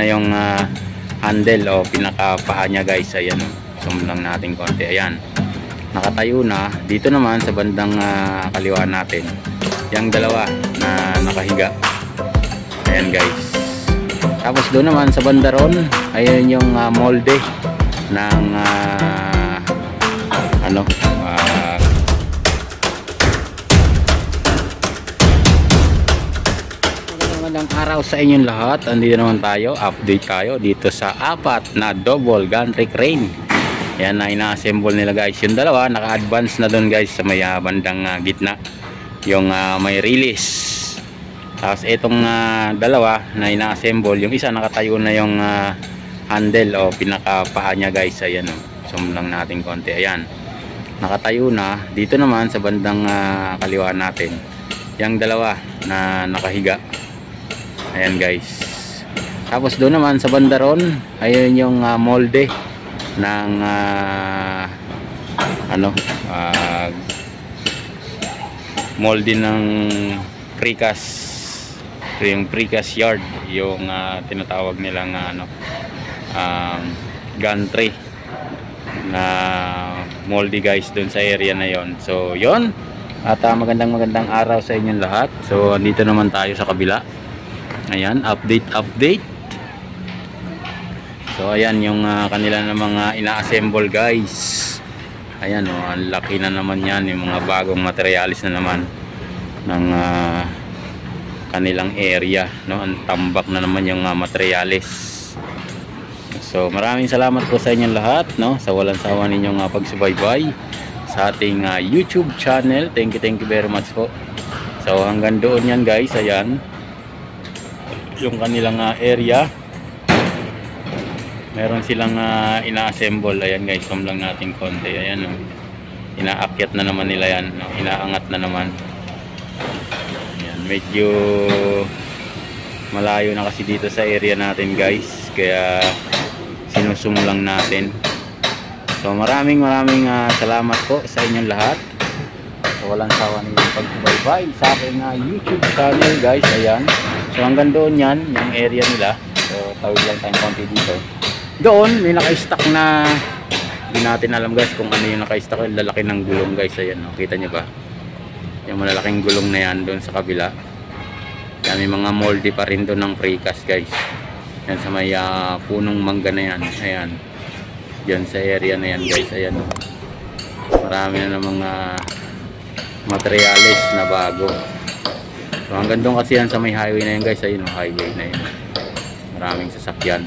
na yung handle o pinakapaa niya guys. Ayan, zoom lang natin konti. Ayan, nakatayo na. Dito naman sa bandang kaliwa natin, yung dalawa na nakahiga. Ayan guys. Tapos doon naman sa banda ron, ayun yung molde ng magandang araw sa inyong lahat. Andito naman tayo, update tayo dito sa apat na double gantry crane. Ayan na ina-assemble nila guys. Yung dalawa naka-advance na doon guys sa may bandang gitna, yung may release. Tapos itong dalawa na ina-assemble, yung isa nakatayo na yung handle o pinakapaa niya guys. Ayan, zoom lang natin konti. Ayan, nakatayo na. Dito naman sa bandang kaliwa natin, yung dalawa na nakahiga. Ayan guys. Tapos doon naman sa banda ron, ayun yung molde ng molde ng precast, yung precast yard, yung tinatawag nilang gantry na molde guys doon sa area na yon. So yon, at magandang araw sa inyong lahat. So andito naman tayo sa kabila. Ayan, update. So ayan yung kanila na mga ina-assemble guys. Ayan, ang laki na naman yan, yung mga bagong materialis na naman ng kanilang area, no? Ang tambak na naman yung materialis. So maraming salamat po sa inyong lahat, no, sa walang sawa ninyong pagsubaybay sa ating YouTube channel. Thank you very much po. So hanggang doon yan guys. Ayan yung kanilang area, meron silang ina-assemble. Ayan guys, zoom lang natin konti. Ayan, inaakyat na naman nila yan, inaangat na naman. Ayan, medyo malayo na kasi dito sa area natin guys, kaya sinusum lang natin. So maraming salamat po sa inyong lahat. So walang sawa ninyong pagsubaybay sa aking YouTube channel guys. Ayan, so hanggang doon yan yung area nila. So tawid lang tayong konti dito. Doon may naka-stock na, hindi natin alam guys kung ano yung naka-stock. Yung lalaki ng gulong guys. Ayan, kita nyo ba yung malalaking gulong na yan doon sa kabila. Yan, may mga molde pa rin doon ng precast guys. Yan sa may punong mangga na yan. Ayan, dyan sa area na yan guys. Ayan, marami na ng mga materialis na bago. So hanggang doon kasi yan sa may highway na yan guys. Ayun, highway na yan, maraming sasakyan.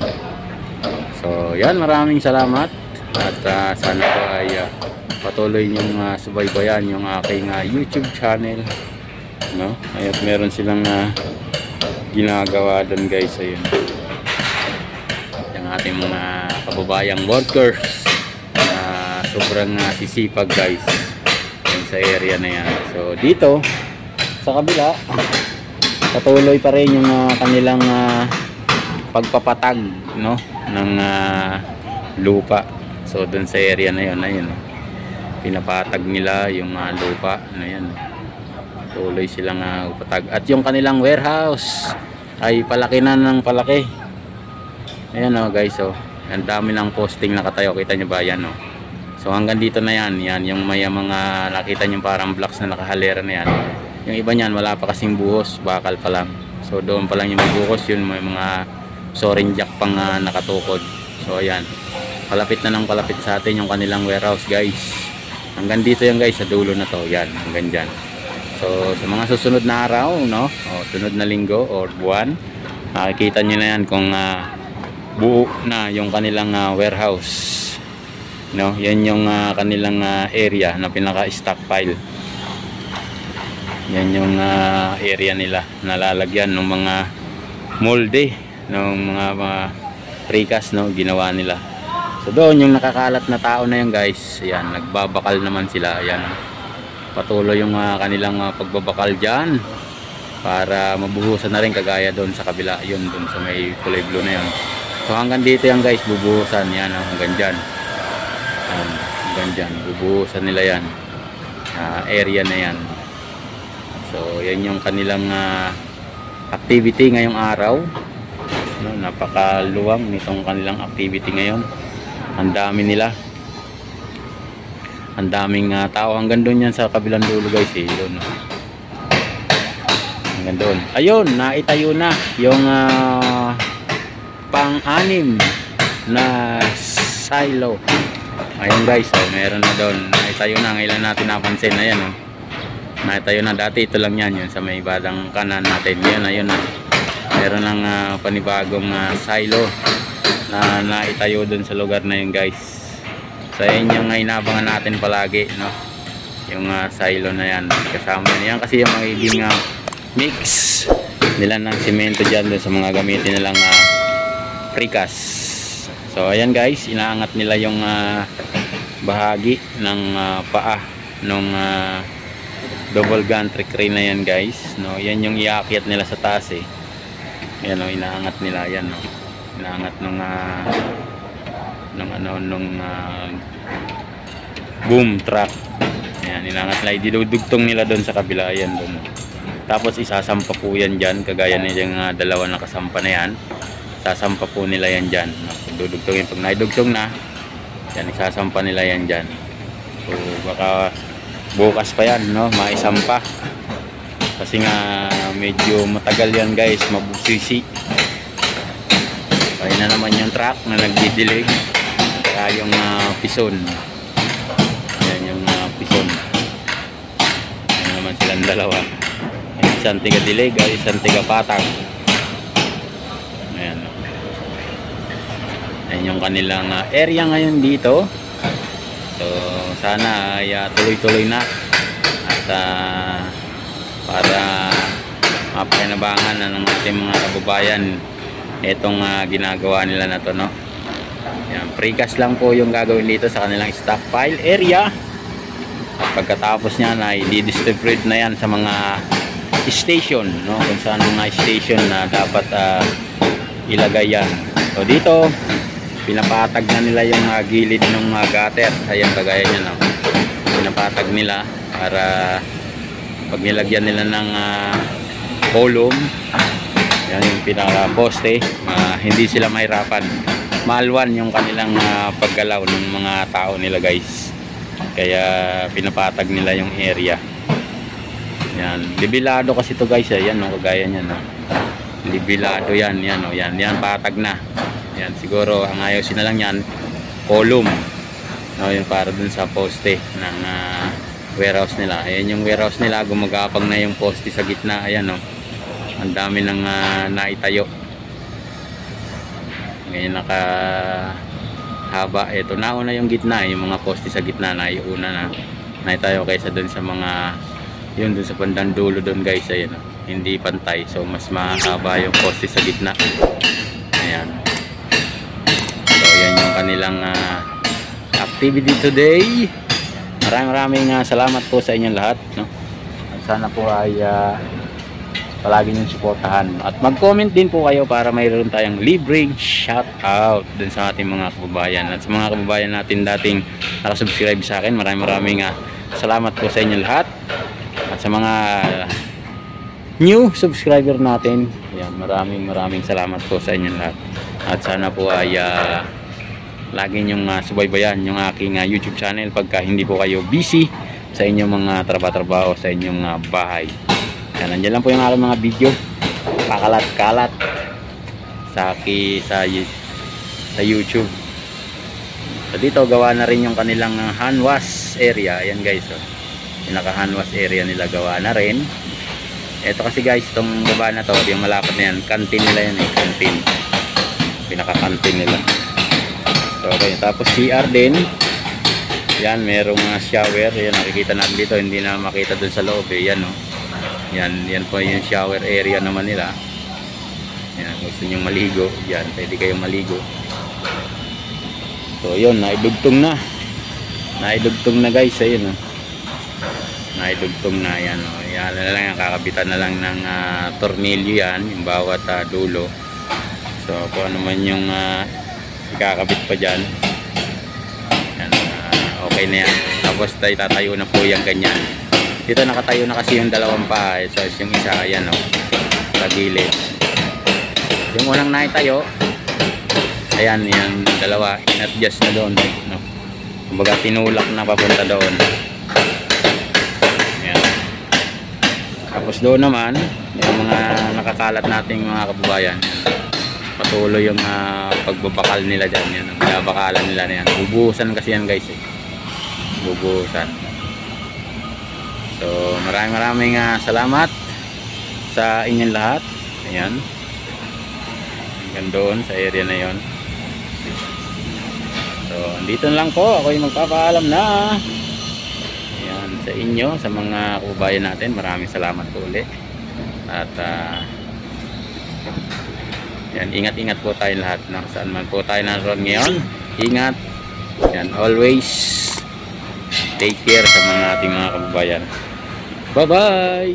So yan, maraming salamat. At sana po ay patuloy niyong subaybayan yung aking YouTube channel, no? At meron silang ginagawa doon guys. Ayun, yung ating mga kababayang workers na sobrang sisipag guys sa area na yan. So dito sa kabila, patuloy pa rin yung kanilang pagpapatag, no, ng lupa. So dun sa area na yun, ayun, pinapatag nila yung lupa na yan. Tuloy silang upatag. At yung kanilang warehouse ay palaki na ng palaki. Ayan guys, ang dami ng posting nakatayo, kita nyo ba yan? So hanggang dito na yan. Yan yung may mga nakita nyo parang blocks na nakahalera na yan. Yung iba nyan wala pa kasing buhos, bakal pa lang. So doon pa lang yung buhos, yun may mga soaring jack pang nakatukod. So ayan, palapit na ng palapit sa atin yung kanilang warehouse guys. Hanggang dito yan guys, sa dulo na to. Yan, hanggang dyan. So sa mga susunod na araw, no, sunod na linggo or buwan, makikita nyo na yan kung buo na yung kanilang warehouse, no. Yan yung kanilang area na pinaka stockpile. Yan yung area nila na lalagyan ng mga molde ng mga precast, no, ginawa nila. So doon yung nakakalat na tao na yan guys. Ayan, nagbabakal naman sila. Ayan, patuloy yung kanilang pagbabakal dyan para mabuhusan na rin kagaya doon sa kabila. Yun, doon sa may kulay blue na yun. So hanggang dito yan guys, bubuhusan yan, hanggang dyan. Hanggang dyan, bubuhusan nila yan, area na yan. So yan yung kanilang activity ngayong araw. no, napakaluwang nitong kanilang activity ngayon. Ang dami nila, ang daming tao hanggang doon yan sa kabilang dulo guys doon, no? Hanggang doon, ayun, naitayo na yung pang-anim na silo. Ayun guys, meron na doon, naitayo na, ngayon natin napansin. Ayan, naitayo na. Dati ito lang yan, yun sa may badang kanan natin. Yan, ayun na, meron ng panibagong silo na naitayo doon sa lugar na yun guys. So yun yung inabangan natin palagi, no? Yung silo na yan, kasama yan kasi yung magiging mix nila ng simento dyan doon sa mga gamitin nilang precast. So ayan guys, inaangat nila yung bahagi ng paa nung double gantry crane na yan guys, no? Yan yung iakyat nila sa taas yan, no? Inaangat nila yan, no? Inaangat nung boom truck. Ayan, inaangat nila, idudugtong nila doon sa kabila. Ayan doon, no? Tapos isasampa po yan dyan, kagaya na yung dalawa na kasampa na yan. Sasampa po nila yan dyan, no? Dudugtongin, pag naidugtong na yan, isasampa nila yan dyan. So baka bukas pa yan, no? Maisampa kasi nga medyo matagal yan guys, mabusisi. Kaya na naman yung truck na nagdidilig, kaya yung pison. Yan yung pison. Yan naman silang dalawa, isang tiga dilig at isang tiga patag. Ayan, ayan yung kanilang area ngayon dito. So sana ay tuloy-tuloy na at para mapakinabangan na ng ating mga kababayan itong ginagawa nila na to, no? Yan, precast lang po yung gagawin dito sa kanilang stockpile area. At pagkatapos niya na i-distribute na yan sa mga station, no? Kung saan mga station na dapat ilagay yan. So dito pinapatag na nila yung gilid ng gutter. Ayan, kagaya niya, no? Pinapatag nila para pag nilagyan nila ng column, yan yung pinaka poste, hindi sila mahirapan. Maalwan yung kanilang paggalaw ng mga tao nila guys. Kaya pinapatag nila yung area. Yan, libilado kasi to guys, yan, no? Kagaya niyan, no? Libilado yan, yan, no? Yan patag na. Yan, siguro ang ayusin na lang yan, column, no? Yung para dun sa poste ng warehouse nila. Ayan yung warehouse nila, gumagapang na yung poste sa gitna. Ayan, no? Ang dami ng naitayo. Ngayon nakahaba. Ito, nauna yung gitna, yung mga poste sa gitna na iuna na naitayo kaysa dun sa mga yun dun sa bandang dulo dun guys. Ayan, no? Hindi pantay, so mas mahaba yung poste sa gitna. Ayan. So yan yung kanilang activity today. Maraming salamat po sa inyong lahat, no? At sana po ay palagi niyong suportahan at mag-comment din po kayo para mayroon tayong libreng shout out dun sa ating mga kababayan. At sa mga kababayan natin dating nakasubscribe sa akin, maraming salamat po sa inyong lahat. At sa mga new subscriber natin, ayan, maraming salamat po sa inyong lahat. At sana po ay lagi nyong subaybayan yung aking YouTube channel pagka hindi po kayo busy sa inyong mga trabaho sa inyong bahay. Yan, nandiyan lang po yung aking mga video, pakalat-kalat sa YouTube. So dito gawa na rin yung kanilang hand wash area. Ayan guys, yung naka hand wash area nila gawa na rin. Ito kasi guys, itong baba na to, yung malapit na yan, canteen nila yan, canteen, pinaka-canteen nila. So, okay, tapos CR din. Yan, merong shower. Yan, nakikita natin dito. Hindi na makita dun sa loob. Yan, no? Yan po yung shower area naman nila. Yan, gusto nyo maligo. Yan, pwede kayong maligo. So, yun, naidugtong na. Naidugtong na guys. Ayun, no? Naidugtong na. Yan, no? Yan na lang, kakabitan na lang ng tornilyo yan, yung bawat dulo. So, kung ano man yung ikakabit pa dyan, yan, okay na yan. Tapos tatayo na po yung ganyan. Dito nakatayo na kasi yung dalawang paa. So yung isa, ayan, sa gilid. Yung unang naitayo, ayan, yung dalawa, in-adjust na doon, no? Kumbaga tinulak na papunta doon. Ayan. Tapos doon naman, yung mga nakakalat nating mga kababayan, patuloy yung pagbabakal nila dyan, yan, binabakalan nila na yan. Bubuhusan kasi yan guys, bubuhusan. So maraming salamat sa inyong lahat. Ayan, hanggang doon sa area na yon. So dito lang po, ako yung magpapaalam na. Ayan, sa inyo, sa mga kababayan natin, maraming salamat po ulit. At yan, ingat-ingat po tayo lahat, no? Saan man po tayo naroon ngayon, ingat. Yan, always take care sa mga ating mga kababayan. Bye bye.